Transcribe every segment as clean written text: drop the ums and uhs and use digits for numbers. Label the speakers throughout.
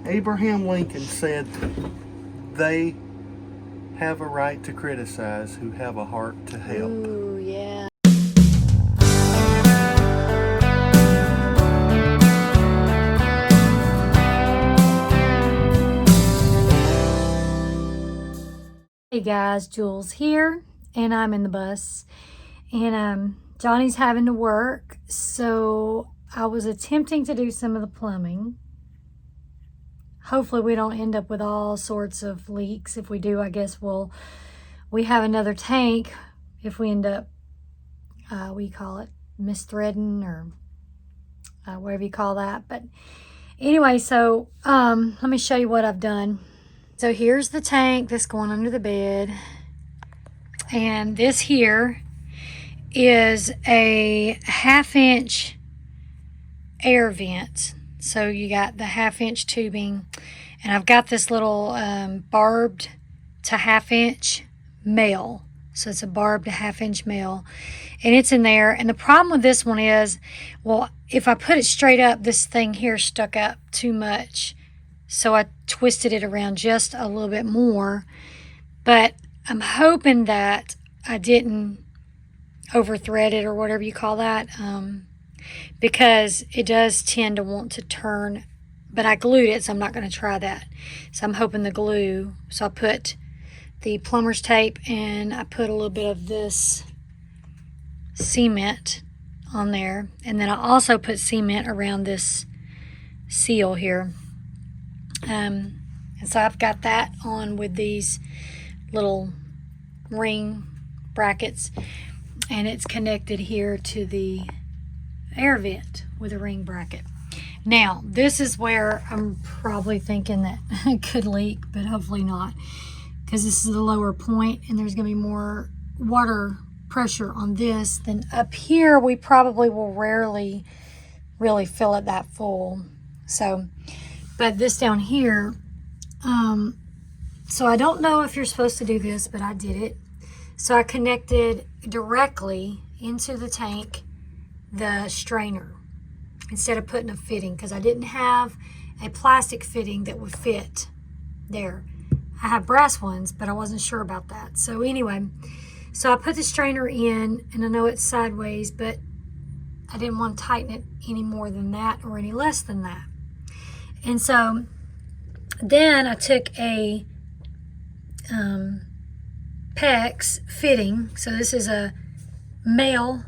Speaker 1: Abraham Lincoln said they have a right to criticize who have a heart to help.
Speaker 2: Ooh, yeah. Hey guys, Jules here, and I'm in the bus, and Johnny's having to work, so I was attempting to do some of the plumbing. Hopefully we don't end up with all sorts of leaks. If we do, I guess we have another tank if we end up, we call it misthreading or whatever you call that. But anyway, so let me show you what I've done. So here's the tank that's going under the bed. And this here is a 1/2 inch air vent. So you got the 1/2 inch tubing, and I've got this little barbed to 1/2 inch male. So it's a barbed to 1/2 inch male, and it's in there. And the problem with this one is, well, if I put it straight up, this thing here stuck up too much. So I twisted it around just a little bit more, but I'm hoping that I didn't over thread it or whatever you call that, because it does tend to want to turn, but I glued it, so I'm not going to try that. So I'm hoping the glue, so I put the plumber's tape and I put a little bit of this cement on there, and then I also put cement around this seal here. And so I've got that on with these little ring brackets, and it's connected here to the air vent with a ring bracket. Now, this is where I'm probably thinking that it could leak, but hopefully not, because this is the lower point and there's going to be more water pressure on this than up here. We probably will rarely really fill it that full. So, but this down here, so I don't know if you're supposed to do this, but I did it. So I connected directly into the tank the strainer instead of putting a fitting, because I didn't have a plastic fitting that would fit there. I have brass ones, but I wasn't sure about that. So anyway, so I put the strainer in, and I know it's sideways, but I didn't want to tighten it any more than that or any less than that. And so then I took a PEX fitting. So this is a male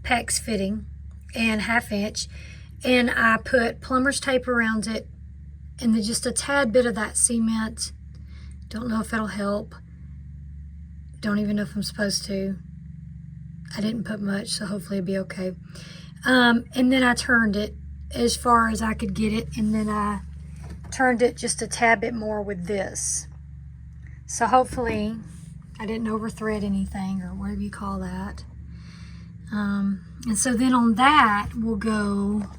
Speaker 2: PEX fitting and 1/2 inch. And I put plumber's tape around it and then just a tad bit of that cement. Don't know if it'll help. Don't even know if I'm supposed to. I didn't put much, so hopefully it'll be okay. And then I turned it as far as I could get it, and then I turned it just a tad bit more with this. So hopefully I didn't over thread anything or whatever you call that. And so then on that we'll go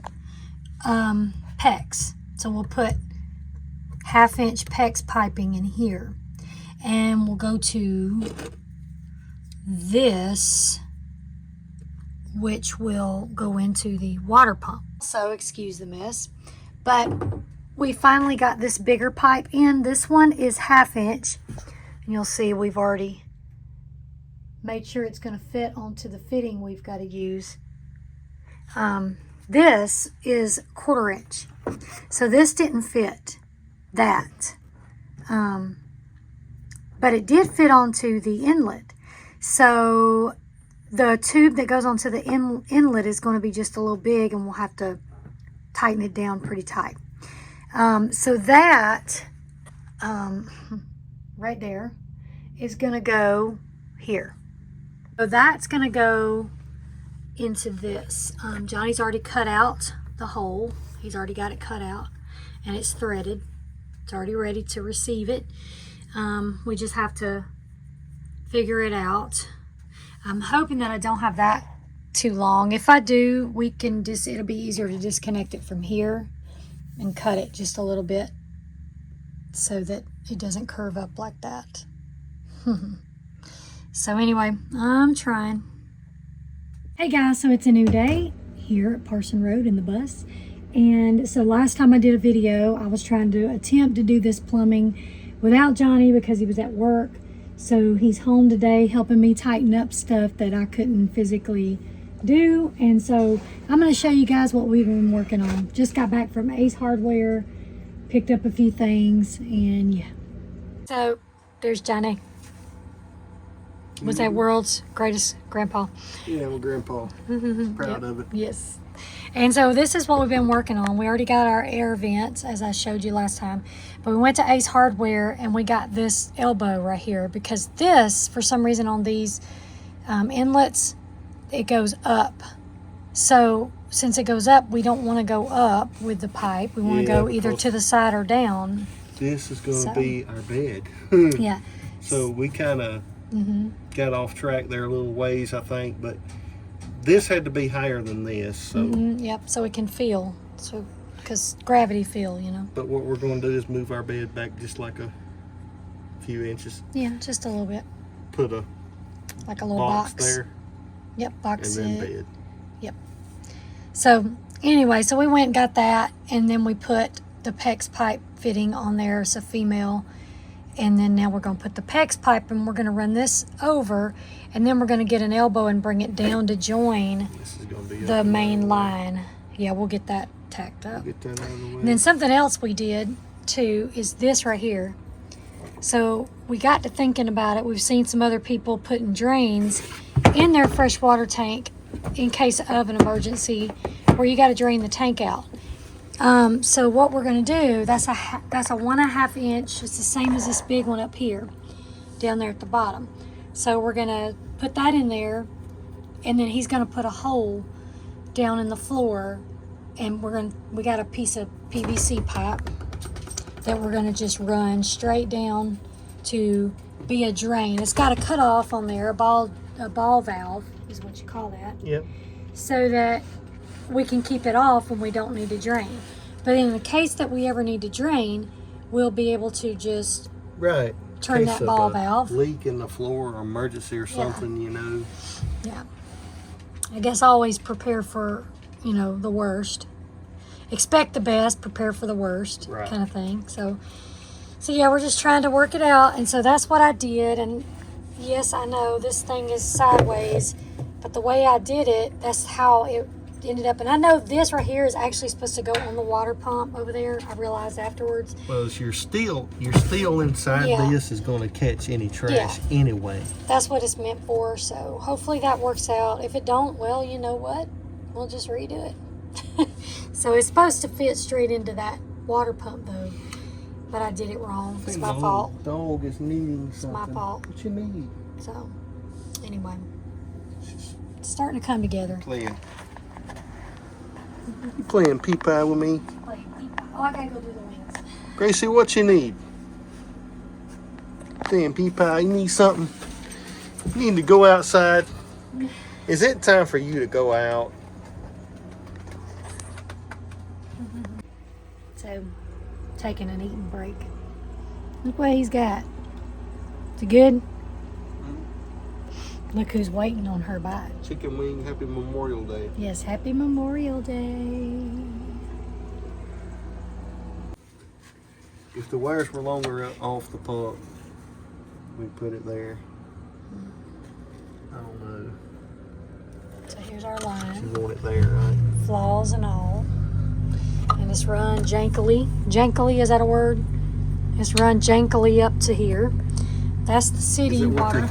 Speaker 2: PEX. So we'll put 1/2 inch PEX piping in here, and we'll go to this, which will go into the water pump. So excuse the mess, but we finally got this bigger pipe in. This one is 1/2 inch, and you'll see we've already made sure it's going to fit onto the fitting we've got to use. This is 1/4 inch, so this didn't fit that, but it did fit onto the inlet. So the tube that goes onto the inlet is going to be just a little big, and we'll have to tighten it down pretty tight. So that right there is going to go here. So that's going to go into this. Johnny's already cut out the hole. He's already got it cut out, and it's threaded. It's already ready to receive it. We just have to figure it out. I'm hoping that I don't have that too long. If I do, we can just, it'll be easier to disconnect it from here and cut it just a little bit so that it doesn't curve up like that. So anyway, I'm trying. Hey guys, so it's a new day here at Parsons Road in the bus, And so last time I did a video, I was trying to attempt to do this plumbing without Johnny because he was at work. So he's home today helping me tighten up stuff that I couldn't physically do. And so I'm going to show you guys what we've been working on. Just got back from Ace Hardware, picked up a few things, and yeah. So there's Johnny. Was that world's greatest grandpa?
Speaker 1: Yeah, I'm a grandpa. Proud of it.
Speaker 2: Yes. And so this is what we've been working on. We already got our air vents, as I showed you last time. But we went to Ace Hardware and we got this elbow right here because this, for some reason on these inlets, it goes up. So since it goes up, we don't want to go up with the pipe. We want to go either to the side or down.
Speaker 1: This is going to be our bed.
Speaker 2: Yeah.
Speaker 1: So we kind of got off track there a little ways, I think, but this had to be higher than this. So
Speaker 2: yep, so it can feel, so because gravity feel, you know.
Speaker 1: But what we're going to do is move our bed back just like a few inches.
Speaker 2: Yeah, just a little bit.
Speaker 1: Put a
Speaker 2: like a little box
Speaker 1: there.
Speaker 2: Yep, box
Speaker 1: and then
Speaker 2: it.
Speaker 1: bed.
Speaker 2: Yep. So anyway, so we went and got that, and then we put the PEX pipe fitting on there. It's a female. And then now we're going to put the PEX pipe and we're going to run this over, and then we're going to get an elbow and bring it down to join
Speaker 1: This is going to be
Speaker 2: the main line. Yeah, we'll get that tacked up.
Speaker 1: Get that out of the way.
Speaker 2: And then something else we did too is this right here. So we got to thinking about it. We've seen some other people putting drains in their freshwater tank in case of an emergency where you got to drain the tank out. So what we're going to do, that's a 1.5 inch. It's the same as this big one up here, down there at the bottom. So we're going to put that in there, and then he's going to put a hole down in the floor, and we got a piece of PVC pipe that we're going to just run straight down to be a drain. It's got a cutoff on there, a ball valve is what you call that.
Speaker 1: Yep.
Speaker 2: So that we can keep it off when we don't need to drain. But in the case that we ever need to drain, we'll be able to just turn that ball valve.
Speaker 1: Leak in the floor or emergency or something, you know.
Speaker 2: Yeah. I guess always prepare for, you know, the worst. Expect the best, prepare for the worst, kind of thing. So yeah, we're just trying to work it out. And so that's what I did. And yes, I know this thing is sideways, but the way I did it, that's how it ended up. And I know this right here is actually supposed to go on the water pump over there. I realized afterwards.
Speaker 1: Well, it's your steel inside this is going to catch any trash anyway.
Speaker 2: That's what it's meant for. So hopefully that works out. If it don't, well, you know what? We'll just redo it. So it's supposed to fit straight into that water pump though. But I did it wrong. It's my fault.
Speaker 1: Dog is needing something.
Speaker 2: It's my fault.
Speaker 1: What you need?
Speaker 2: So anyway, it's starting to come together.
Speaker 1: You playing pea-pie with me?
Speaker 2: Oh, I gotta go do the wings.
Speaker 1: Gracie, what you need? Playing pea-pie, you need something? You need to go outside. Is it time for you to go out?
Speaker 2: So, taking an eating break. Look what he's got. Is it good? Look who's waiting on her bite.
Speaker 1: Chicken wing, happy Memorial Day.
Speaker 2: Yes, happy Memorial Day.
Speaker 1: If the wires were longer off the pump, we'd put it there. I don't know.
Speaker 2: So here's our line.
Speaker 1: You want it there, right?
Speaker 2: Flaws and all. And it's run jankily. Jankily, is that a word? It's run jankily up to here. That's the city water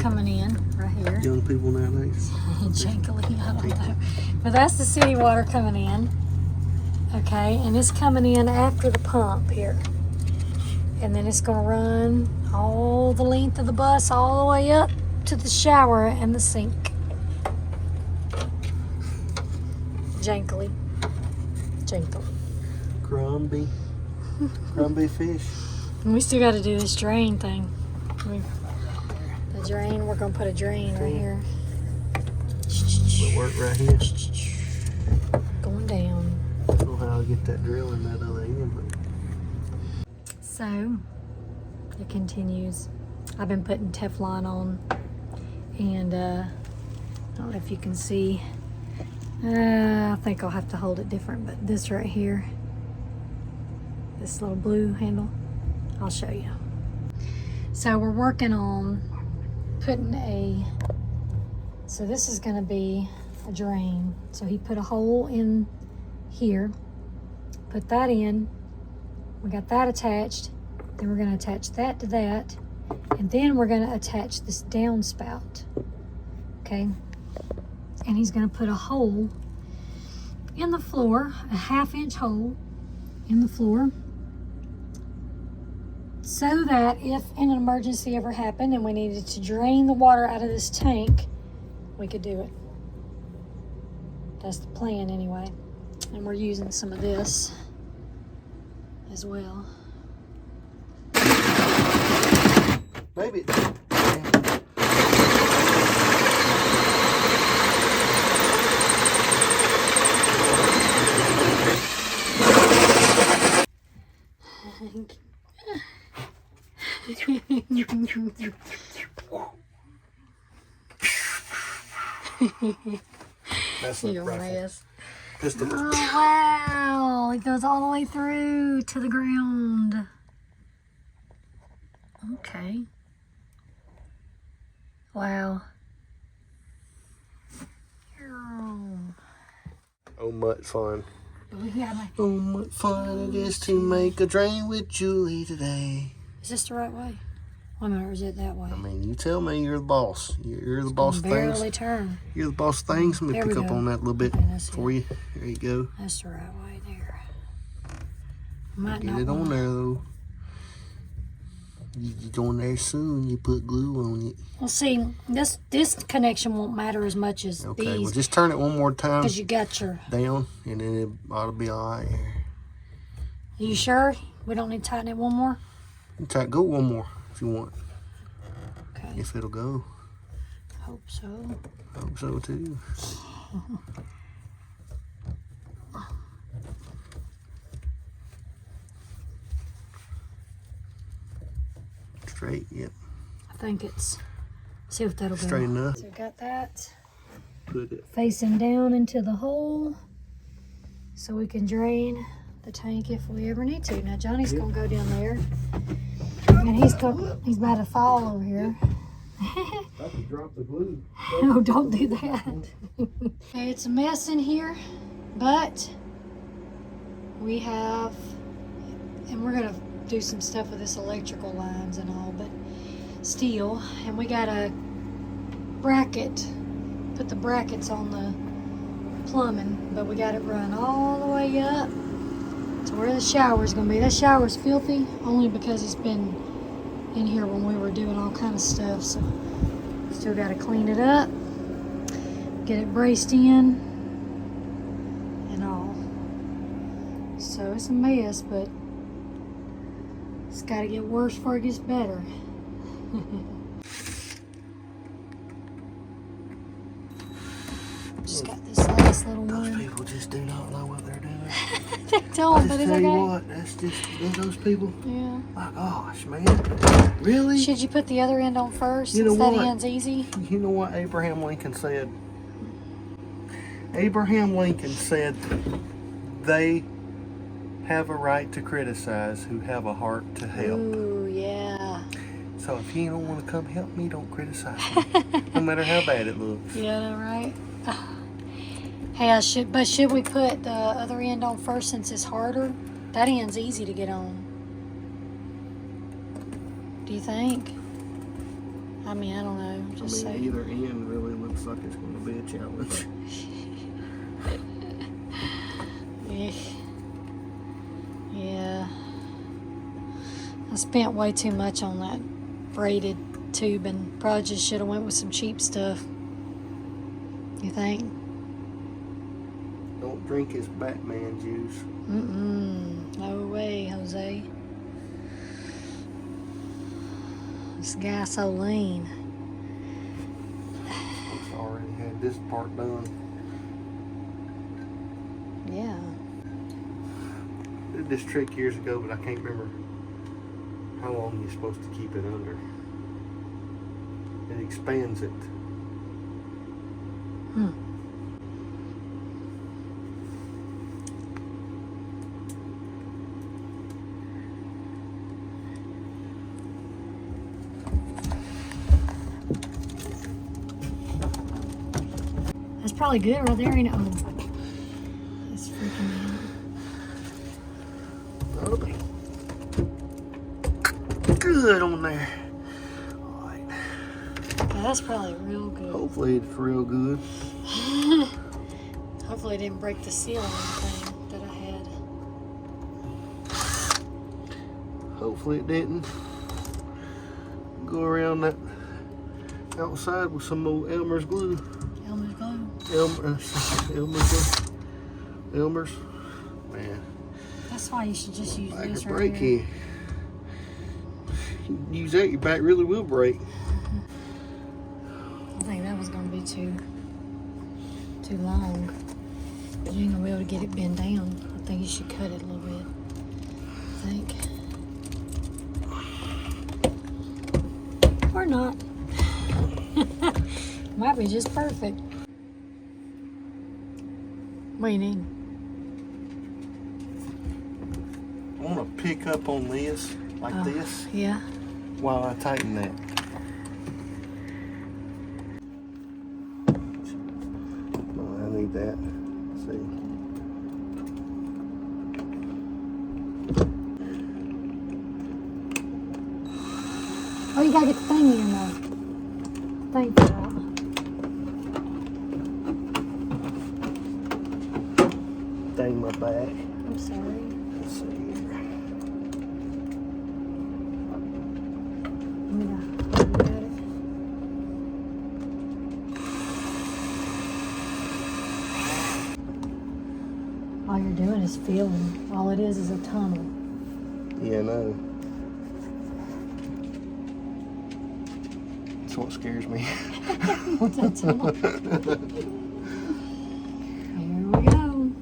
Speaker 2: coming in right here.
Speaker 1: Young people nowadays.
Speaker 2: Jankily, I don't know. But that's the city water coming in. Okay, and it's coming in after the pump here. And then it's going to run all the length of the bus all the way up to the shower and the sink. Jankily. Jankily.
Speaker 1: Crumbly fish.
Speaker 2: And we still got to do this drain thing. The drain, we're going to put a drain right here.
Speaker 1: It'll work right here.
Speaker 2: Going down.
Speaker 1: I don't know how I'll get that drill in that other end, but...
Speaker 2: So, it continues. I've been putting Teflon on, and I don't know if you can see. I think I'll have to hold it different, but this right here, this little blue handle, I'll show you. So we're working on putting so this is gonna be a drain. So he put a hole in here, put that in, we got that attached, then we're gonna attach that to that, and then we're gonna attach this downspout, okay? And he's gonna put a hole in the floor, a 1/2 inch hole in the floor, so that if an emergency ever happened and we needed to drain the water out of this tank, we could do it. That's the plan anyway. And we're using some of this as well.
Speaker 1: Maybe. That's
Speaker 2: You're a mess.
Speaker 1: Just a
Speaker 2: Oh, wow. It goes all the way through to the ground. Okay. Wow.
Speaker 1: Oh, much fun.
Speaker 2: Yeah,
Speaker 1: Oh, what fun it is to make a drain with Julie today.
Speaker 2: is this the right way? Wait a minute, or is it that way?
Speaker 1: I mean, you tell me, you're the boss. You're the boss of
Speaker 2: Barely
Speaker 1: things.
Speaker 2: turn.
Speaker 1: You're the boss of things. Let me
Speaker 2: There we
Speaker 1: pick up
Speaker 2: go.
Speaker 1: on that a little bit
Speaker 2: Okay, that's
Speaker 1: for you. There you go.
Speaker 2: That's the right way there. Might
Speaker 1: Get
Speaker 2: not
Speaker 1: it on
Speaker 2: wanna-
Speaker 1: there, though. You get on there soon, you put glue on it.
Speaker 2: Well, see, this connection won't matter as much as
Speaker 1: Okay,
Speaker 2: these,
Speaker 1: well, just turn it one more time
Speaker 2: because you got your.
Speaker 1: down, and then it ought to be all right.
Speaker 2: Are you sure we don't need to tighten it one more?
Speaker 1: You can go one more if you want,
Speaker 2: Okay,
Speaker 1: if it'll go.
Speaker 2: hope so.
Speaker 1: I hope so, too. Straight, yep.
Speaker 2: I think it's. See if that'll
Speaker 1: Straight
Speaker 2: go.
Speaker 1: enough.
Speaker 2: So got that
Speaker 1: Put it.
Speaker 2: facing down into the hole, so we can drain the tank if we ever need to. Now Johnny's gonna go down there, and he's about to fall over here.
Speaker 1: I could drop the glue.
Speaker 2: No, don't do that. Okay, it's a mess in here, but we have, and we're gonna do some stuff with this electrical lines and all, but steel, and we got a bracket, put the brackets on the plumbing, but we got it run all the way up to where the shower's gonna be. That shower's filthy only because it's been in here when we were doing all kind of stuff, so still got to clean it up, get it braced in and all. So it's a mess, but it's got to get worse before it gets better. Just got this last little
Speaker 1: Those
Speaker 2: one.
Speaker 1: people just do not know what they're doing.
Speaker 2: They don't, but
Speaker 1: Just
Speaker 2: it's
Speaker 1: tell you
Speaker 2: okay.
Speaker 1: what, that's just those people.
Speaker 2: Yeah.
Speaker 1: My gosh, man. Really?
Speaker 2: Should you put the other end on first,
Speaker 1: You know
Speaker 2: since that
Speaker 1: what?
Speaker 2: end's easy?
Speaker 1: You know what Abraham Lincoln said? Abraham Lincoln said they have a right to criticize who have a heart to help.
Speaker 2: Ooh, yeah.
Speaker 1: So if you don't want to come help me, don't criticize me. No matter how bad it looks.
Speaker 2: Yeah, right. Hey, should we put the other end on first since it's harder? That end's easy to get on. Do you think? I mean, I don't know. Just say.
Speaker 1: Either end really looks like it's going to be a challenge.
Speaker 2: Yeah. I spent way too much on that braided tubing. Probably just should have went with some cheap stuff. You think?
Speaker 1: Don't drink his Batman juice.
Speaker 2: No way, Jose. This gasoline.
Speaker 1: It's already had this part done.
Speaker 2: Yeah.
Speaker 1: Did this trick years ago, but I can't remember how long you're supposed to keep it under. It expands it.
Speaker 2: probably good right there, ain't it? Oh, it's freaking me out.
Speaker 1: That'll be good on there. All right.
Speaker 2: Yeah, that's probably real good.
Speaker 1: Hopefully it's real good.
Speaker 2: Hopefully it didn't break the ceiling thing that I had.
Speaker 1: Hopefully it didn't. Go around that outside with some old Elmer's glue.
Speaker 2: Elmer's glue.
Speaker 1: Elmer's. Man.
Speaker 2: That's why you should just use
Speaker 1: Back
Speaker 2: this
Speaker 1: a
Speaker 2: right
Speaker 1: break
Speaker 2: here.
Speaker 1: here. You use that, your back really will break.
Speaker 2: I think that was gonna be too long. You ain't gonna be able to get it bent down. I think you should cut it a little bit. I think. Or not. Might be just perfect. What do you need?
Speaker 1: I want to pick up on this, like this,
Speaker 2: Yeah.
Speaker 1: while I tighten that. Oh, I need that. Let's see.
Speaker 2: Oh, you gotta get the thing in though. Thank you.
Speaker 1: Dang my back.
Speaker 2: I'm sorry.
Speaker 1: Let's see here.
Speaker 2: Yeah, you got it. All you're doing is feeling. All it is a tunnel.
Speaker 1: Yeah, no. That's what scares me.
Speaker 2: What's that tunnel? Here we go.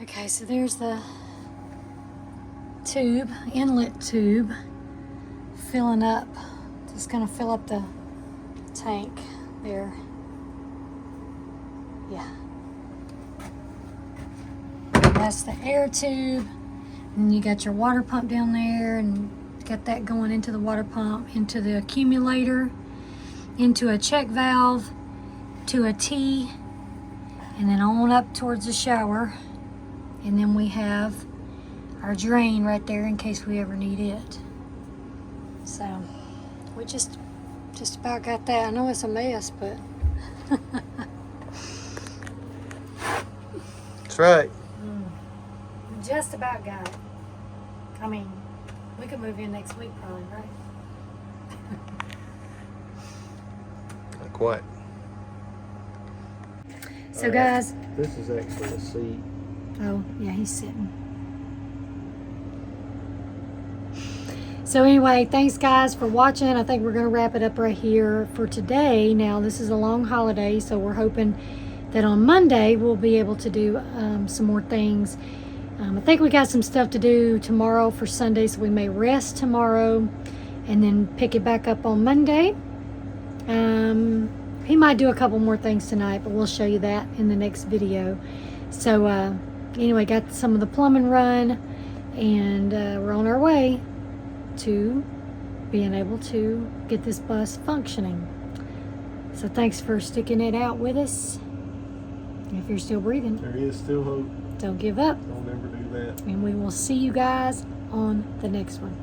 Speaker 2: Okay, so there's the tube, inlet tube, filling up. Just gonna fill up the tank there. Yeah. That's the air tube. And you got your water pump down there, and got that going into the water pump, into the accumulator, into a check valve, to a T, and then on up towards the shower. And then we have our drain right there in case we ever need it. So we just about got that. I know it's a mess, but
Speaker 1: That's right.
Speaker 2: just about got it. I mean, we could move in next week probably, right?
Speaker 1: Not quite.
Speaker 2: So guys,
Speaker 1: This is actually a seat.
Speaker 2: oh yeah, he's sitting. So anyway, thanks guys for watching. I think we're going to wrap it up right here for today. Now this is a long holiday, so we're hoping that on Monday we'll be able to do some more things. I think we got some stuff to do tomorrow for Sunday, so we may rest tomorrow and then pick it back up on Monday. He might do a couple more things tonight, but we'll show you that in the next video. So anyway, got some of the plumbing run, and we're on our way to being able to get this bus functioning. So thanks for sticking it out with us. If you're still breathing,
Speaker 1: There is still hope.
Speaker 2: don't give up.
Speaker 1: Don't ever do that.
Speaker 2: And we will see you guys on the next one.